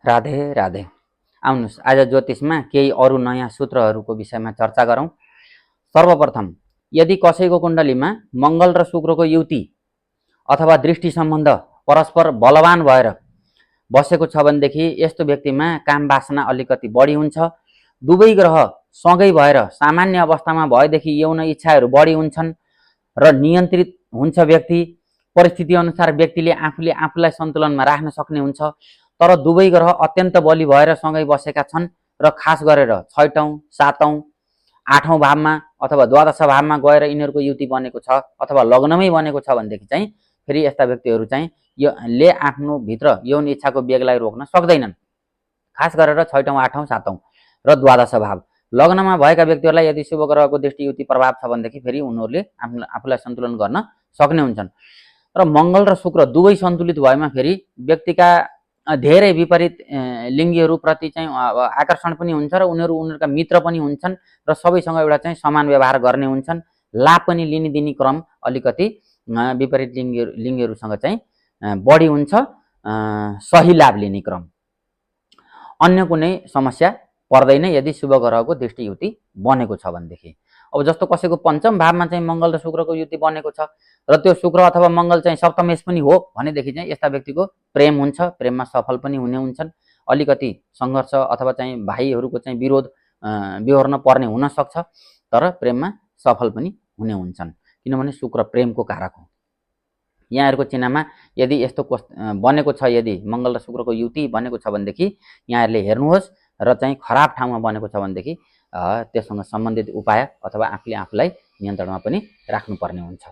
राधे राधे। आउनुहोस् आज ज्योतिषमा केही अरू नयाँ सूत्रहरूको विषयमा चर्चा गरौँ। सर्वप्रथम, यदि कसैको कुण्डलीमा मङ्गल र शुक्रको युति अथवा दृष्टि सम्बन्ध परस्पर बलवान भएर बसेको छ भनेदेखि यस्तो व्यक्तिमा काम वासना अलिकति बढी हुन्छ। दुवै ग्रह सँगै भएर सामान्य अवस्थामा भएदेखि यौन इच्छाहरू बढी हुन्छन् र नियन्त्रित हुन्छ व्यक्ति। परिस्थिति अनुसार व्यक्तिले आफूले आफूलाई सन्तुलनमा राख्न सक्ने हुन्छ। तर दुवै ग्रह अत्यन्त बली भएर सँगै बसेका छन् र खास गरेर 6औं, 7औं, 8औं भावमा अथवा द्वादश भावमा गएर यिनीहरूको युति बनेको छ अथवा लग्नमै बनेको छ भनेदेखि चाहिँ फेरि यस्ता व्यक्तिहरू चाहिँ ले आफ्नो भित्र यौन इच्छाको वेगलाई रोक्न सक्दैनन्। खास गरेर 6औं, 8औं, 7औं र द्वादश भाव लग्नमा भएका व्यक्तिहरूलाई यदि शुभ ग्रहको दृष्टि युति प्रभाव छ भनेदेखि फेरि उनीहरूले आफूलाई सन्तुलन गर्न सक्ने हुन्छन्। र मङ्गल र शुक्र दुवै सन्तुलित भएमा फेरि व्यक्तिका धेरै विपरीत लिङ्गीहरूप्रति चाहिँ आकर्षण पनि हुन्छ र उनीहरूका मित्र पनि हुन्छन् र सबैसँग एउटा चाहिँ समान व्यवहार गर्ने हुन्छन्। लाभ पनि लिने दिने क्रम अलिकति विपरीत लिङ्गीहरूसँग चाहिँ बढी हुन्छ, सही लाभ लिने क्रम। अन्य कुनै समस्या पर्दैन यदि शुभ ग्रहको दृष्टि युति बनेको छ भनेदेखि। अब जस्तो कसैको पञ्चम भावमा चाहिँ मङ्गल र शुक्रको युति बनेको छ र त्यो शुक्र अथवा मङ्गल चाहिँ सप्तमेश पनि हो भनेदेखि चाहिँ यस्ता व्यक्तिको प्रेम हुन्छ, प्रेममा सफल पनि हुने हुन्छन्। अलिकति सङ्घर्ष अथवा चाहिँ भाइहरूको चाहिँ विरोध बिहोर्न पर्ने हुनसक्छ, तर प्रेममा सफल पनि हुने हुन्छन् किनभने शुक्र प्रेमको कारक हो। यहाँहरूको चिन्हमा यदि यस्तो बनेको छ, यदि मङ्गल र शुक्रको युति बनेको छ भनेदेखि यहाँहरूले हेर्नुहोस् र चाहिँ खराब ठाउँमा बनेको छ भनेदेखि त्यससँग सम्बन्धित उपाय अथवा आफूले आफूलाई नियन्त्रणमा पनि राख्नुपर्ने हुन्छ।